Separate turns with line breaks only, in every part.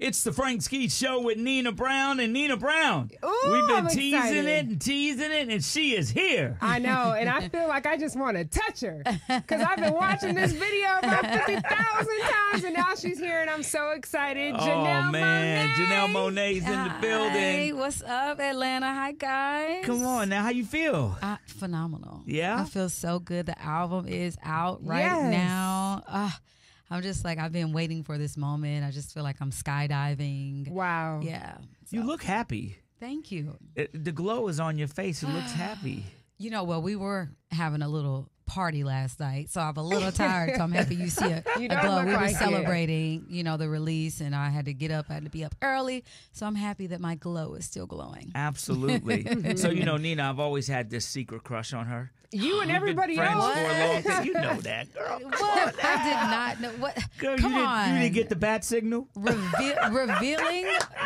It's the Frank Ski Show with Nina Brown. And Nina Brown,
Ooh,
we've been
I'm
teasing
excited.
it and teasing it, and she is here.
I know, and I feel like I just want to touch her because I've been watching this video about 50,000 times, and now she's here, and I'm so excited.
Oh, man.
Monáe.
Janelle Monáe's in the building.
Hey, what's up, Atlanta? Hi, guys.
Come on now. How you feel?
Phenomenal.
Yeah?
I feel so good. The album is out right
Yes.
now. I'm just like, I've been waiting for this moment. I just feel like I'm skydiving.
Wow.
Yeah.
You look happy.
Thank you.
The glow is on your face. It looks happy.
You know, well, we were having a little party last night, so I'm a little tired, so I'm happy you see a
You don't
glow.
look
We were
like it.
celebrating, you know, the release, and I had to get up. I had to be up early, so I'm happy that my glow is still glowing.
Absolutely. So, you know, Nina, I've always had this secret crush on her.
You and
We've
everybody
been friends
else.
for a long time. You know that, girl.
What? I did not know. What?
Girl,
Come
you
on.
You didn't get the bat signal?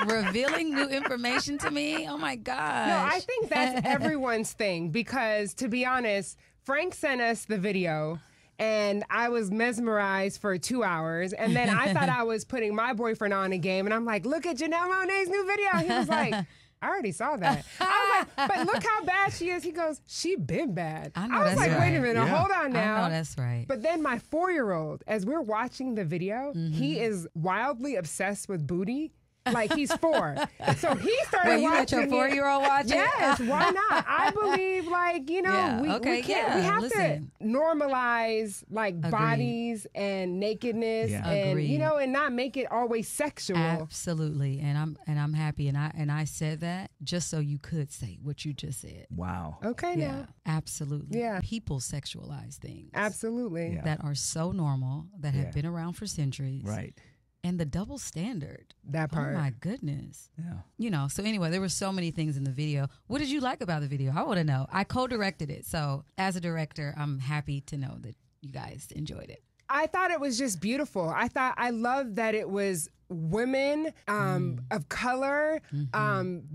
Revealing new information to me. Oh my gosh.
No, I think that's everyone's thing because, to be honest, Frank sent us the video. And I was mesmerized for 2 hours. And then I thought I was putting my boyfriend on a game. And I'm like, look at Janelle Monáe's new video. He was like, I already saw that. I was like, but look how bad she is. He goes, she been bad.
I know
was
that's
like,
right.
wait a minute,
Yeah.
hold on now.
I know that's right.
But then my 4-year-old, as we're watching the video, he is wildly obsessed with booty. Like he's 4. So he started
Wait, you let
watching
your 4-year-old watch it?
Yes, why not? I believe, like, you know,
Yeah,
we
okay,
can't,
yeah,
we have
listen.
to normalize like
Agreed.
bodies and nakedness
Yeah.
and
Agreed.
you know, and not make it always sexual.
Absolutely, and I'm happy, and I said that just so you could say what you just said.
Wow.
Okay,
Yeah,
now.
absolutely.
Yeah.
People sexualize things
Absolutely.
Yeah.
that are so normal that
Yeah.
have been around for centuries.
Right.
And the double standard.
That part.
Oh my goodness.
Yeah.
You know, so anyway, there were so many things in the video. What did you like about the video? I want to know. I co-directed it. So as a director, I'm happy to know that you guys enjoyed it.
I thought it was just beautiful. I love that it was women of color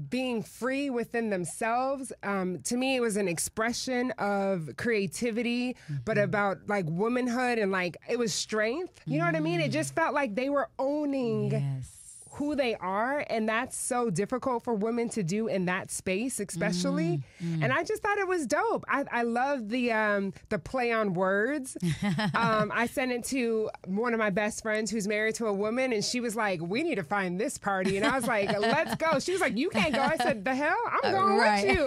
being free within themselves. To me, it was an expression of creativity, but about like womanhood and like it was strength. You know what I mean? It just felt like they were owning
Yes.
who they are, and that's so difficult for women to do in that space, especially. And I just thought it was dope. I love the play on words. I sent it to one of my best friends who's married to a woman, and she was like, "We need to find this party," and I was like, "Let's go." She was like, "You can't go." I said, "The hell, I'm going
right.
with you."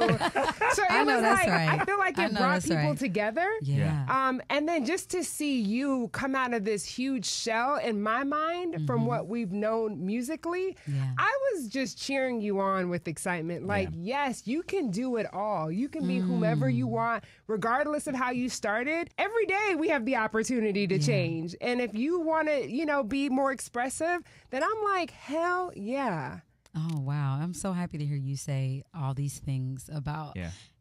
So
I
it
know
was
that's
like
right.
I feel like
I
it
know
brought
that's
people
right.
together.
Yeah.
And then just to see you come out of this huge shell, in my mind, from what we've known musically,
Yeah.
I was just cheering you on with excitement. Like, yes, you can do it all. You can be whomever you want, regardless of how you started. Every day we have the opportunity to change. And if you want to, you know, be more expressive, then I'm like, hell yeah.
Oh, wow. I'm so happy to hear you say all these things about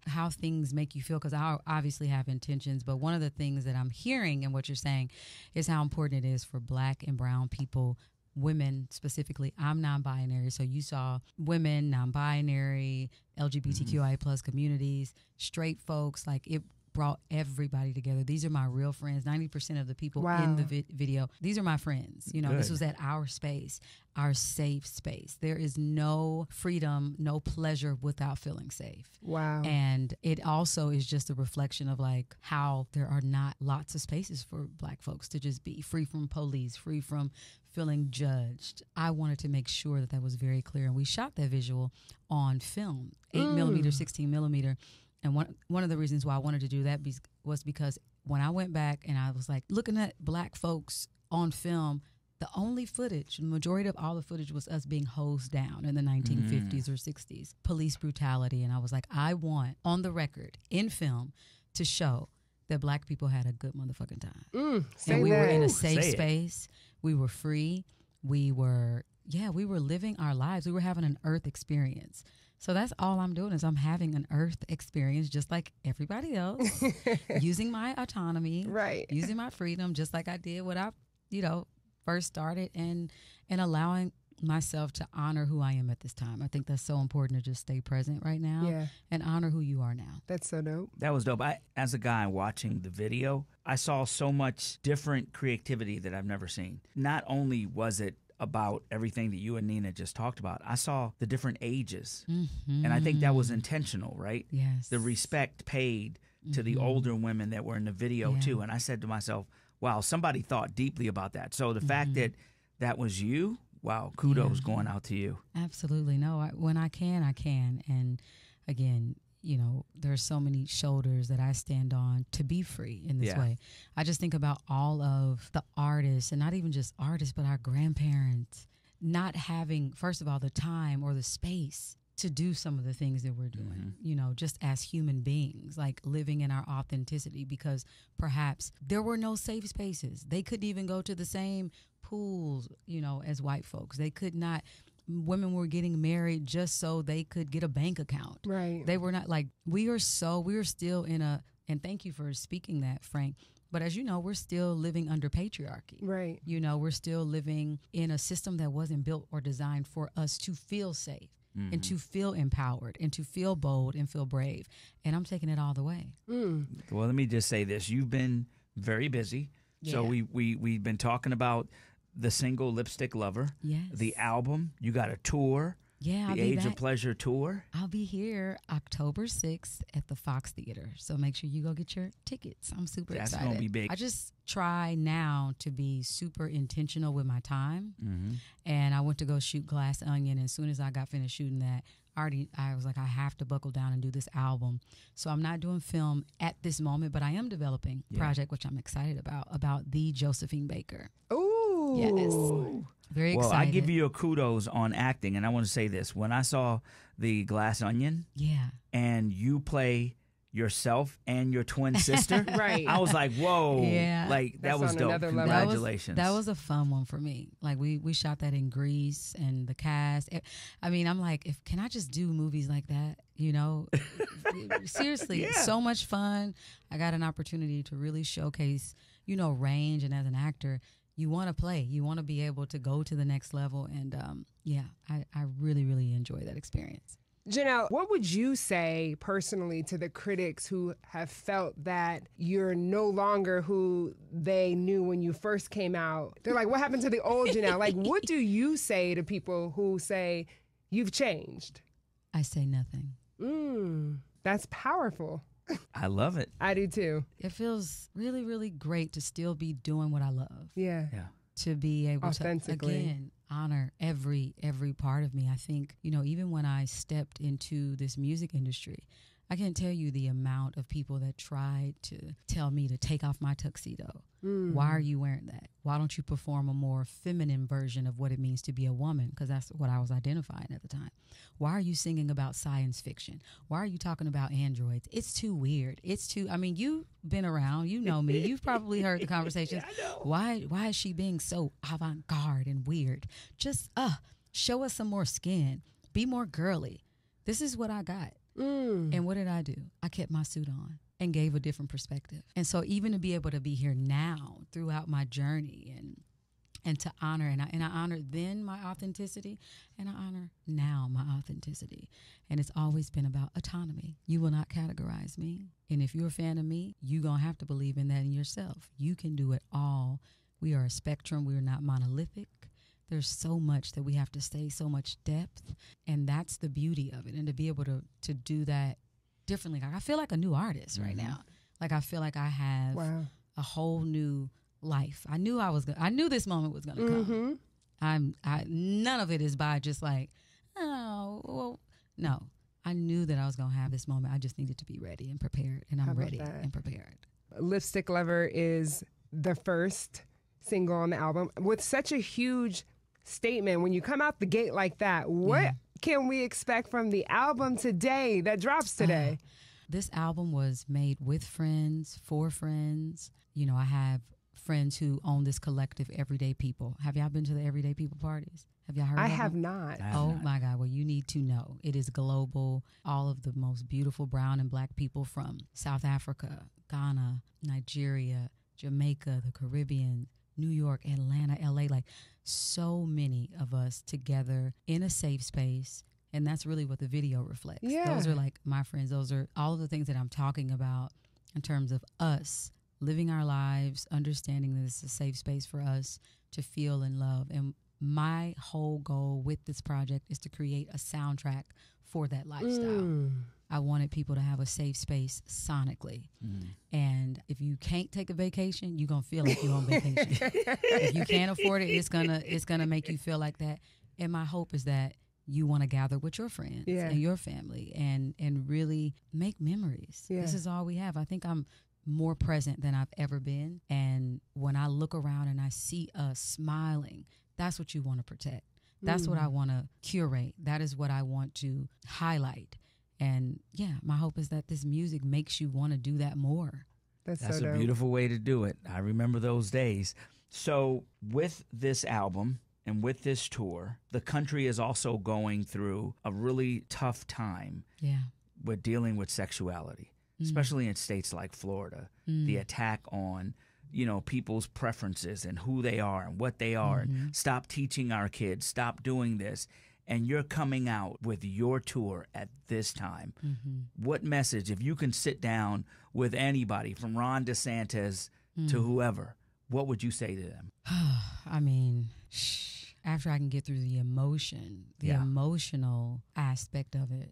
how things make you feel, because I obviously have intentions. But one of the things that I'm hearing in what you're saying is how important it is for Black and brown people, women specifically. I'm non-binary, so you saw women, non-binary, LGBTQI plus communities, straight folks, like it brought everybody together. These are my real friends. 90% of the people in the video, these are my friends. You know, this was at our space, our safe space. There is no freedom, no pleasure without feeling safe.
Wow.
And it also is just a reflection of like how there are not lots of spaces for Black folks to just be free from police, free from feeling judged. I wanted to make sure that that was very clear. And we shot that visual on film, 8mm, 16mm. And one of the reasons why I wanted to do that was because when I went back and I was like looking at Black folks on film, the only footage, the majority of all the footage was us being hosed down in the 1950s or 60s, police brutality. And I was like, I want on the record in film to show that Black people had a good motherfucking time. And we were in a safe space. We were free. We were living our lives. We were having an earth experience. So that's all I'm doing is I'm having an earth experience just like everybody else, using my autonomy, using my freedom, just like I did when I, first started, and allowing myself to honor who I am at this time. I think that's so important to just stay present right now and honor who you are now.
That's so dope.
That was dope. As a guy watching the video, I saw so much different creativity that I've never seen. Not only was it about everything that you and Nina just talked about, I saw the different ages.
Mm-hmm.
And I think that was intentional, right?
Yes.
The respect paid to the older women that were in the video too. And I said to myself, wow, somebody thought deeply about that. So the fact that that was you, wow, kudos going out to you.
Absolutely. No, when I can, I can. And again, you know, there's so many shoulders that I stand on to be free in this way. I just think about all of the artists, and not even just artists, but our grandparents not having, first of all, the time or the space to do some of the things that we're doing, you know, just as human beings, like living in our authenticity, because perhaps there were no safe spaces. They couldn't even go to the same pools, you know, as white folks. They could not. Women were getting married just so they could get a bank account.
Right.
They were not like, we are still in a, and thank you for speaking that, Frank. But as you know, we're still living under patriarchy.
Right.
You know, we're still living in a system that wasn't built or designed for us to feel safe and to feel empowered and to feel bold and feel brave. And I'm taking it all the way.
Mm.
Well, let me just say this. You've been very busy. So we've been talking about the single Lipstick Lover, the album. You got a tour.
Yeah, I'll
the
be
Age
back.
of Pleasure tour.
I'll be here October 6th at the Fox Theater. So make sure you go get your tickets. I'm super excited.
That's going to be big.
I just try now to be super intentional with my time. And I went to go shoot Glass Onion. And as soon as I got finished shooting that, I was like, I have to buckle down and do this album. So I'm not doing film at this moment, but I am developing a project, which I'm excited about the Josephine Baker.
Ooh.
Yes. Very excited.
Well, I give you a kudos on acting, and I want to say this. When I saw the Glass Onion and you play yourself and your twin sister,
Right.
I was like, whoa.
Yeah.
Like, that
That's
was
on
dope.
another level.
Congratulations.
That was a fun one for me. Like, we shot that in Greece, and the cast. I mean, I'm like, can I just do movies like that? You know, seriously, so much fun. I got an opportunity to really showcase, you know, range, and as an actor, you want to play. You want to be able to go to the next level. And I really, really enjoy that experience.
Janelle, what would you say personally to the critics who have felt that you're no longer who they knew when you first came out? They're like, what happened to the old Janelle? Like, what do you say to people who say you've changed?
I say nothing.
That's powerful.
I love it.
I do too.
It feels really, really great to still be doing what I love.
Yeah.
To be able to,
Authentically.
again, honor every part of me. I think, you know, even when I stepped into this music industry, I can't tell you the amount of people that tried to tell me to take off my tuxedo. Why are you wearing that? Why don't you perform a more feminine version of what it means to be a woman? Because that's what I was identifying at the time. Why are you singing about science fiction? Why are you talking about androids? It's too weird. I mean, you've been around. You know me. You've probably heard the conversations.
I know.
Why is she being so avant-garde and weird? Just show us some more skin. Be more girly. This is what I got. And what did I do? I kept my suit on and gave a different perspective. And so even to be able to be here now throughout my journey and to honor, and I honor then my authenticity, and I honor now my authenticity. And it's always been about autonomy. You will not categorize me. And if you're a fan of me, you're going to have to believe in that in yourself. You can do it all. We are a spectrum. We are not monolithic. There's so much that we have to say, so much depth, and that's the beauty of it. And to be able to do that differently, like I feel like a new artist right now. Like I feel like I have a whole new life. I knew this moment was gonna come. None of it is by just like, oh, well, no. I knew that I was gonna have this moment. I just needed to be ready and prepared, and I'm ready and prepared.
Lipstick Lover is the first single on the album with such a huge statement. When you come out the gate like that, what can we expect from the album today that drops today?
This album was made with friends, for friends. You know, I have friends who own this collective, Everyday People. Have y'all been to the Everyday People parties? Have y'all heard of them?
I have not.
My God. Well, you need to know. It is global. All of the most beautiful brown and black people from South Africa, Ghana, Nigeria, Jamaica, the Caribbean, New York, Atlanta, LA, like so many of us together in a safe space. And that's really what the video reflects.
Yeah.
Those are like my friends. Those are all of the things that I'm talking about in terms of us living our lives, understanding that it's a safe space for us to feel and love. And my whole goal with this project is to create a soundtrack for that lifestyle. I wanted people to have a safe space sonically. And if you can't take a vacation, you're going to feel like you're on vacation. If you can't afford it, it's gonna make you feel like that. And my hope is that you want to gather with your friends and your family and really make memories. This is all we have. I think I'm more present than I've ever been. And when I look around and I see us smiling, that's what you want to protect. That's what I want to curate. That is what I want to highlight. And yeah, my hope is that this music makes you want to do that more.
That's
a
dope.
Beautiful way to do it. I remember those days. So with this album and with this tour, the country is also going through a really tough time with dealing with sexuality, especially in states like Florida. The attack on, you know, people's preferences and who they are and what they are. And stop teaching our kids, stop doing this. And you're coming out with your tour at this time. What message, if you can sit down with anybody from Ron DeSantis to whoever, what would you say to them?
I mean, after I can get through the emotional aspect of it,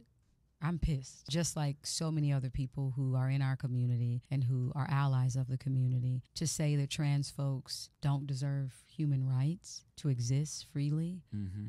I'm pissed. Just like so many other people who are in our community and who are allies of the community, to say that trans folks don't deserve human rights to exist freely,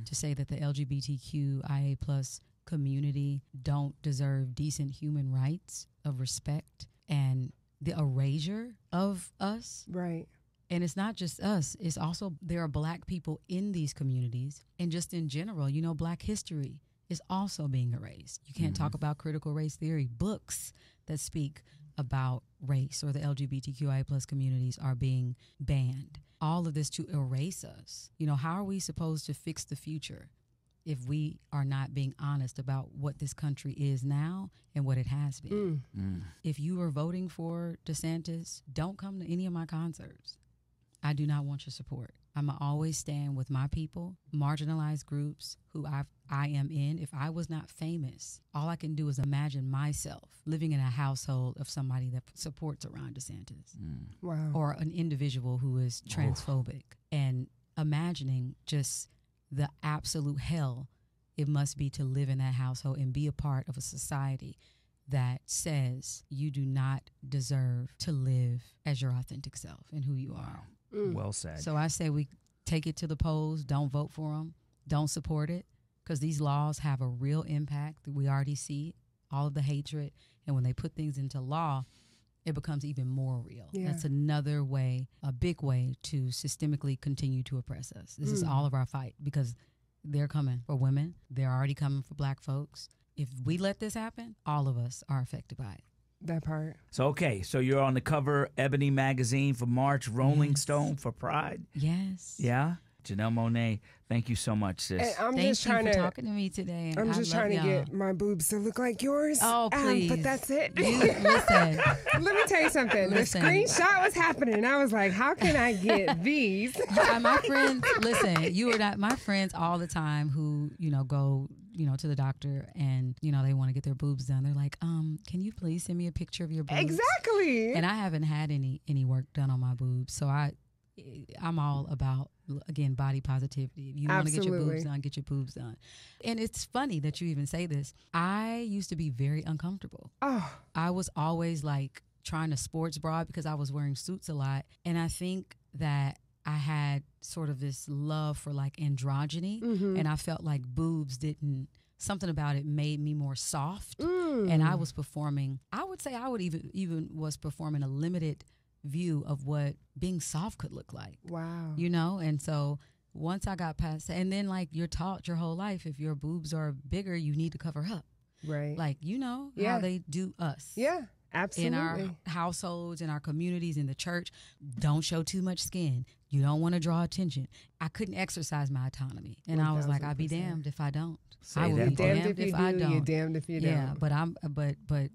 to say that the LGBTQIA plus community don't deserve decent human rights of respect and the erasure of us.
Right.
And it's not just us. It's also there are Black people in these communities. And just in general, you know, Black history is also being erased. You can't talk about critical race theory. Books that speak about race or the LGBTQIA plus communities are being banned. All of this to erase us. You know, how are we supposed to fix the future if we are not being honest about what this country is now and what it has been? If you are voting for DeSantis, don't come to any of my concerts. I do not want your support. I'm going to always stand with my people, marginalized groups who I am in. If I was not famous, all I can do is imagine myself living in a household of somebody that supports Ron DeSantis.
Wow.
Or an individual who is transphobic. And imagining just the absolute hell it must be to live in that household and be a part of a society that says you do not deserve to live as your authentic self and who you are.
Well said.
So I say we take it to the polls. Don't vote for them. Don't support it, because these laws have a real impact. We already see all of the hatred. And when they put things into law, it becomes even more real. That's another way, a big way to systemically continue to oppress us. This is all of our fight, because they're coming for women. They're already coming for Black folks. If we let this happen, all of us are affected by it.
That part.
So, okay, so you're on the cover, Ebony Magazine for March, Rolling Stone for Pride.
Yes.
Yeah? Janelle Monáe, thank you so much, sis.
And I'm
Thank
just
you
trying
for
to
talking to me today.
I'm just trying to get my boobs to look like yours.
Oh, please.
But that's it.
Listen.
Let me tell you something.
Listen.
The screenshot was happening. I was like, how can I get these?
My friends, listen, you are not my friends all the time who, you know, go, you know, to the doctor and, you know, they want to get their boobs done. They're like, can you please send me a picture of your boobs?
Exactly.
And I haven't had any work done on my boobs. So I'm all about, again, body positivity. If you want to get your boobs done, get your boobs done. And it's funny that you even say this. I used to be very uncomfortable. I was always like trying to sports bra because I was wearing suits a lot. And I think that I had sort of this love for like androgyny, and I felt like boobs something about it made me more soft. And I was performing, I would say I would even was performing a limited view of what being soft could look like.
Wow.
You know? And so once I got past that, and then like you're taught your whole life, if your boobs are bigger, you need to cover up.
Right.
Like, you know, how they do us.
Yeah. Absolutely.
In our households, in our communities, in the church, don't show too much skin. You don't want to draw attention. I couldn't exercise my autonomy. And 1,000%. I was like, I'd be damned if I don't. I will be damned if I don't.
You're damned if you don't.
Yeah, but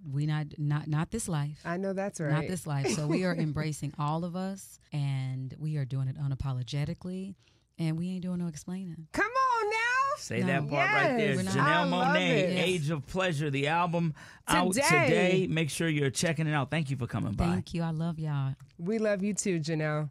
we not this life.
I know that's right.
Not this life. So we are embracing all of us, and we are doing it unapologetically, and we ain't doing no explaining.
Come on now.
Say that part right there.
Yes.
Janelle Monáe,
Yes.
Age of Pleasure, the album out today. Make sure you're checking it out. Thank you for coming by.
Thank you. I love y'all.
We love you too, Janelle.